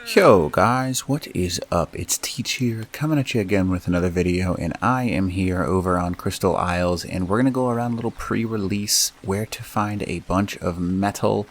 Yo guys, what is up? It's Teach here, coming at you again with another video, and I am here over on Crystal Isles, and we're going to go around a little pre-release where to find a bunch of metal,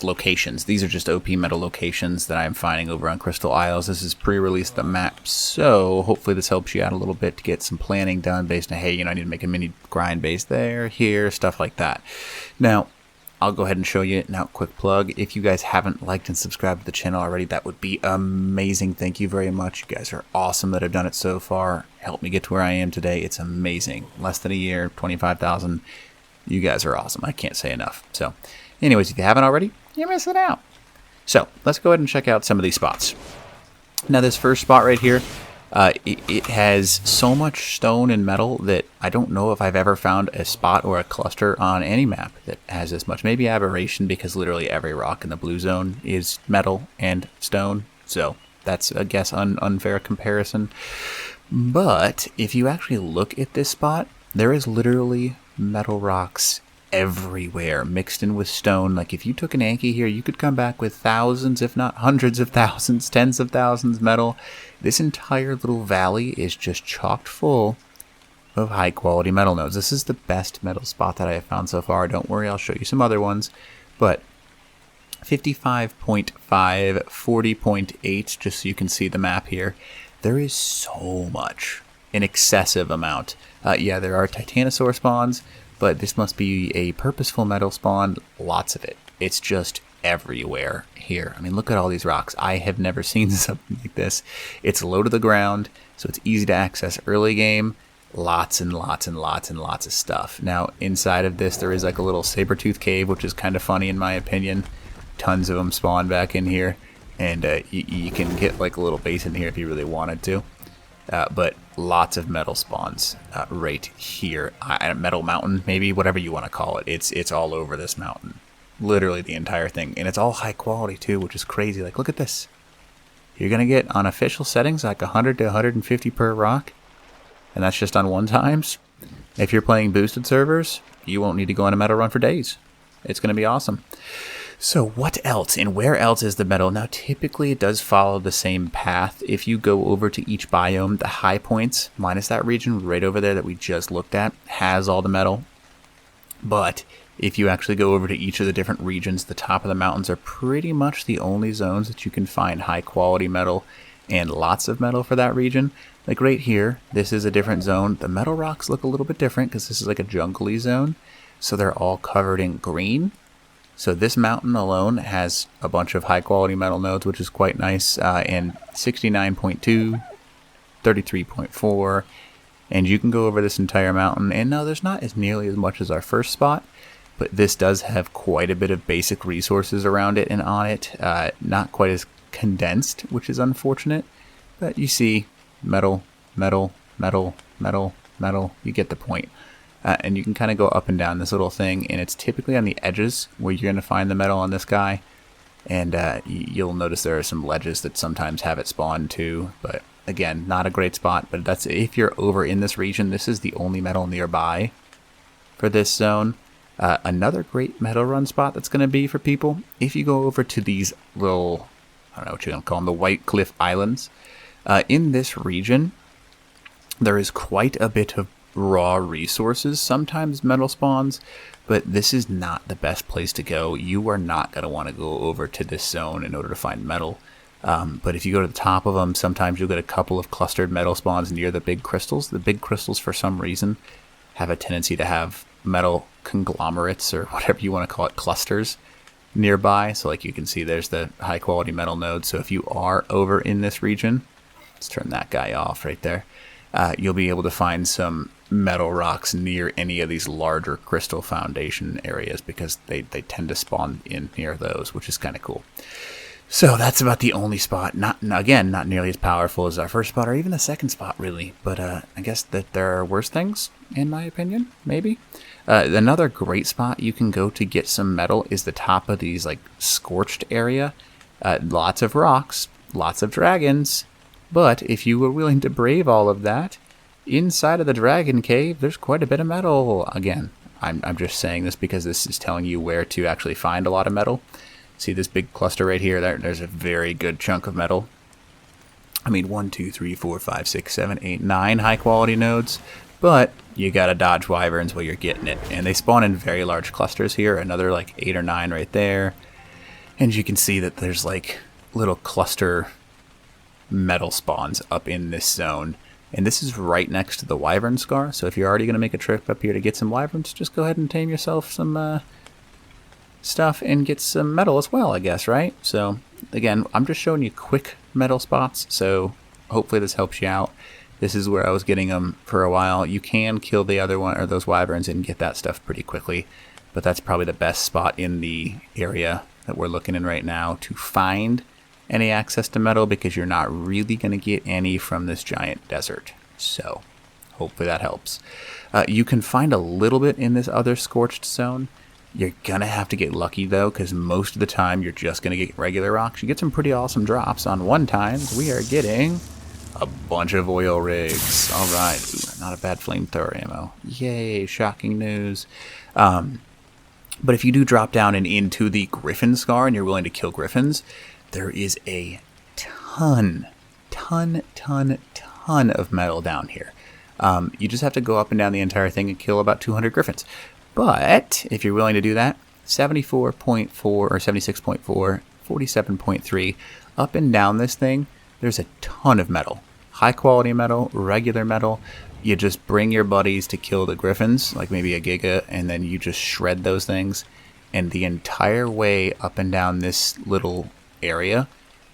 locations. These are just OP metal locations that I'm finding over on Crystal Isles. This is pre-release the map, so hopefully this helps you out a little bit to get some planning done based on, hey, I need to make a mini grind base there, here, stuff like that. Now, I'll go ahead and show you. Now, quick plug. If you guys haven't liked and subscribed to the channel already, that would be amazing. Thank you very much. You guys are awesome that have done it so far. Helped me get to where I am today. It's amazing. Less than a year, 25,000. You guys are awesome. I can't say enough. So, anyways, if you haven't already, you're missing out. So, let's go ahead and check out some of these spots. Now, this first spot right here, it has so much stone and metal that I don't know if I've ever found a spot or a cluster on any map that has this much. Maybe aberration, because literally every rock in the blue zone is metal and stone. So that's, I guess, unfair comparison. But if you actually look at this spot, there is literally metal rocks everywhere mixed in with stone. Like if you took an Anki here, you could come back with thousands, if not hundreds of thousands, tens of thousands metal. This entire little valley is just chocked full of high quality metal nodes. This is the best metal spot that I have found so far. Don't worry, I'll show you some other ones, but 55.5, 40.8, just so you can see the map here. There is so much, an excessive amount. Yeah, there are Titanosaur spawns, but this must be a purposeful metal spawn. Lots of it. It's just everywhere here. I mean, look at all these rocks. I have never seen something like this. It's low to the ground, so it's easy to access early game. Lots and lots and lots and lots of stuff. Now, inside of this, there is like a little saber-tooth cave, which is kind of funny in my opinion. Tons of them spawn back in here, and you can get like a little base in here if you really wanted to. But lots of metal spawns right here. Metal mountain, maybe, whatever you want to call it. It's all over this mountain. Literally the entire thing. And it's all high quality too, which is crazy. Like, look at this. You're going to get on official settings like 100 to 150 per rock. And that's just on 1x. If you're playing boosted servers, you won't need to go on a metal run for days. It's going to be awesome. So what else and where else is the metal? Now typically it does follow the same path. If you go over to each biome, the high points, minus that region right over there that we just looked at, has all the metal. But if you actually go over to each of the different regions, the top of the mountains are pretty much the only zones that you can find high quality metal and lots of metal for that region. Like right here, this is a different zone. The metal rocks look a little bit different because this is like a jungly zone. So they're all covered in green. So this mountain alone has a bunch of high quality metal nodes, which is quite nice, and 69.2, 33.4, and you can go over this entire mountain. And no, there's not as nearly as much as our first spot, but this does have quite a bit of basic resources around it and on it. Not quite as condensed, which is unfortunate, but you see metal, metal, metal, metal, metal, you get the point. And you can kind of go up and down this little thing, and it's typically on the edges where you're going to find the metal on this guy. And you'll notice there are some ledges that sometimes have it spawn too. But again, not a great spot. But that's if you're over in this region, this is the only metal nearby for this zone. Another great metal run spot that's going to be for people, if you go over to these little, I don't know what you're going to call them, the White Cliff Islands. In this region, there is quite a bit of raw resources, sometimes metal spawns, but this is not the best place to go. You are not going to want to go over to this zone in order to find metal. But if you go to the top of them, sometimes you'll get a couple of clustered metal spawns near the big crystals. The big crystals, for some reason, have a tendency to have metal conglomerates, or whatever you want to call it, clusters nearby. So like you can see, there's the high quality metal node. So if you are over in this region, let's turn that guy off right there. You'll be able to find some metal rocks near any of these larger crystal foundation areas, because they tend to spawn in near those, which is kind of cool. So that's about the only spot. Not nearly as powerful as our first spot or even the second spot, really. But I guess that there are worse things, in my opinion, maybe. Another great spot you can go to get some metal is the top of these like scorched area. Lots of rocks, lots of dragons. But if you were willing to brave all of that, inside of the dragon cave, there's quite a bit of metal. Again, I'm just saying this because this is telling you where to actually find a lot of metal. See this big cluster right here? There's a very good chunk of metal. I mean, 1, 2, 3, 4, 5, 6, 7, 8, 9 high-quality nodes. But you gotta dodge wyverns while you're getting it. And they spawn in very large clusters here. Another like 8 or 9 right there. And you can see that there's like little cluster metal spawns up in this zone. And this is right next to the wyvern scar. So if you're already going to make a trip up here to get some wyverns, just go ahead and tame yourself some stuff and get some metal as well, I guess, right? So again, I'm just showing you quick metal spots. So hopefully this helps you out. This is where I was getting them for a while. You can kill the other one or those wyverns and get that stuff pretty quickly. But that's probably the best spot in the area that we're looking in right now to find any access to metal, because you're not really going to get any from this giant desert. So hopefully that helps. You can find a little bit in this other scorched zone. You're going to have to get lucky though, because most of the time you're just going to get regular rocks. You get some pretty awesome drops. On one time we are getting a bunch of oil rigs. All right. Ooh, not a bad flamethrower ammo. Yay, shocking news. But if you do drop down and into the Griffin scar and you're willing to kill griffins, there is a ton of metal down here. You just have to go up and down the entire thing and kill about 200 griffins. But if you're willing to do that, 74.4 or 76.4, 47.3, up and down this thing, there's a ton of metal. High quality metal, regular metal. You just bring your buddies to kill the griffins, like maybe a giga, and then you just shred those things. And the entire way up and down this little area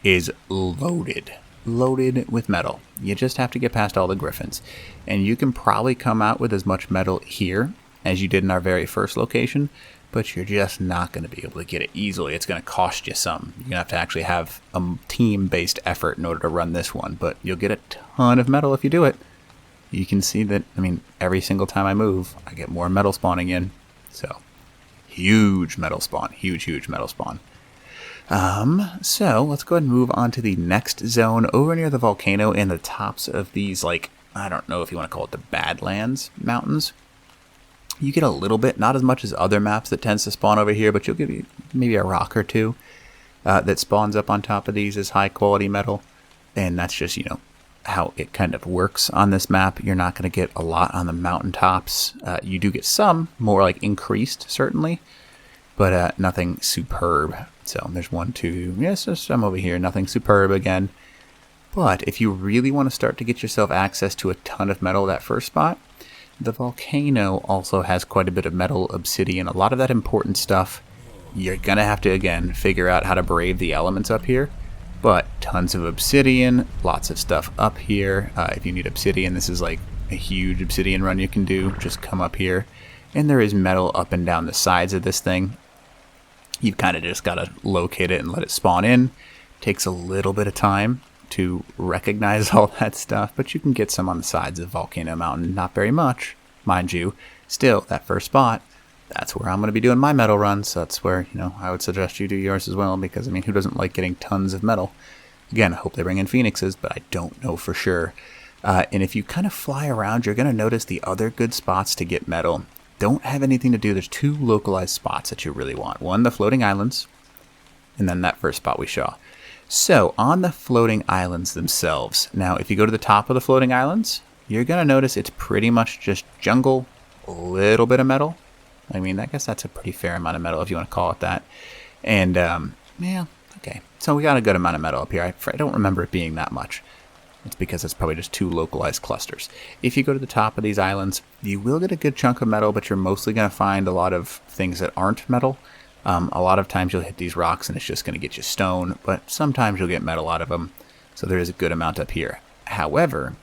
is loaded with metal. You just have to get past all the griffins. And you can probably come out with as much metal here as you did in our very first location, but you're just not going to be able to get it easily. It's going to cost you some. You're going to have to actually have a team-based effort in order to run this one, but you'll get a ton of metal if you do it. You can see that, I mean, every single time I move, I get more metal spawning in. So, huge metal spawn. Huge metal spawn. So let's go ahead and move on to the next zone over near the volcano and the tops of these, like, I don't know if you want to call it the Badlands mountains. You get a little bit, not as much as other maps that tends to spawn over here, but you'll get maybe a rock or two that spawns up on top of these as high quality metal. And that's just, you know, how it kind of works on this map. You're not going to get a lot on the mountaintops. You do get some, more like increased, certainly, but nothing superb. So there's 1, 2, yes, there's some over here, nothing superb again. But if you really want to start to get yourself access to a ton of metal, that first spot, the volcano also has quite a bit of metal, obsidian, a lot of that important stuff. You're going to have to, again, figure out how to brave the elements up here. But tons of obsidian, lots of stuff up here. If you need obsidian, this is like a huge obsidian run you can do. Just come up here. And there is metal up and down the sides of this thing. You've kind of just got to locate it and let it spawn in. Takes a little bit of time to recognize all that stuff, but you can get some on the sides of Volcano Mountain. Not very much, mind you. Still, that first spot, that's where I'm going to be doing my metal runs. So that's where, you know, I would suggest you do yours as well, because, I mean, who doesn't like getting tons of metal? Again, I hope they bring in phoenixes, but I don't know for sure. And if you kind of fly around, you're going to notice the other good spots to get metal don't have anything to do. There's 2 localized spots that you really want. One, the floating islands, and then that first spot we saw. So on the floating islands themselves, now if you go to the top of the floating islands, you're going to notice it's pretty much just jungle, a little bit of metal. I mean, I guess that's a pretty fair amount of metal if you want to call it that. And, yeah, okay. So we got a good amount of metal up here. I don't remember it being that much. It's because it's probably just 2 localized clusters. If you go to the top of these islands, you will get a good chunk of metal, but you're mostly going to find a lot of things that aren't metal. A lot of times you'll hit these rocks and it's just going to get you stone, but sometimes you'll get metal out of them. So there is a good amount up here. However,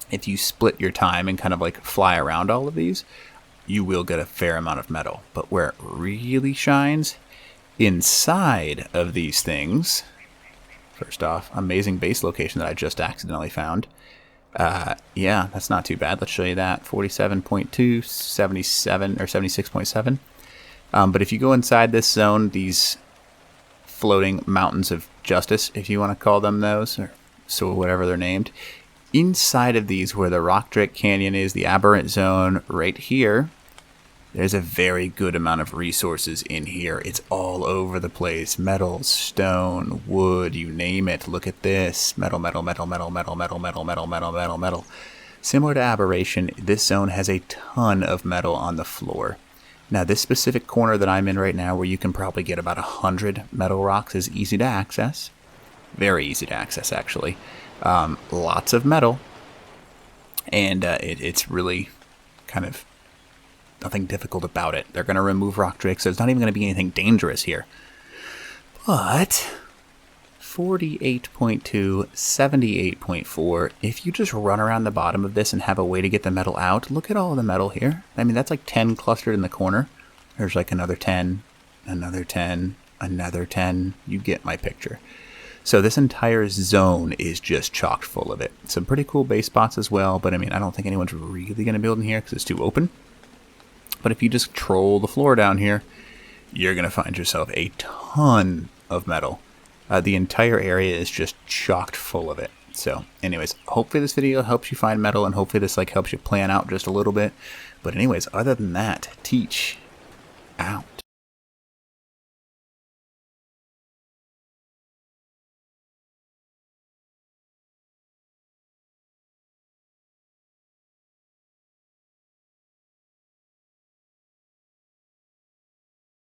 if you split your time and kind of like fly around all of these, you will get a fair amount of metal. But where it really shines, inside of these things, first off, amazing base location that I just accidentally found. Yeah, that's not too bad. Let's show you that. 47.2, 77 or 76.7. But if you go inside this zone, these floating mountains of justice, if you want to call them those, or so whatever they're named, inside of these where the Rock Drake Canyon is, the aberrant zone right here, there's a very good amount of resources in here. It's all over the place. Metal, stone, wood, you name it. Look at this. Metal, metal, metal, metal, metal, metal, metal, metal, metal, metal, metal. Similar to Aberration, this zone has a ton of metal on the floor. Now, this specific corner that I'm in right now, where you can probably get about 100 metal rocks, is easy to access. Very easy to access, actually. Lots of metal. And it's really kind of nothing difficult about it. They're going to remove rock drakes, so it's not even going to be anything dangerous here. But 48.2, 78.4, if you just run around the bottom of this and have a way to get the metal out, look at all the metal here. I mean, that's like 10 clustered in the corner. There's like another 10, another 10, another 10. You get my picture. So this entire zone is just chocked full of it. Some pretty cool base spots as well, but I mean, I don't think anyone's really going to build in here because it's too open. But if you just troll the floor down here, you're going to find yourself a ton of metal. The entire area is just chocked full of it. So anyways, hopefully this video helps you find metal, and hopefully this helps you plan out just a little bit. But anyways, other than that, teach out.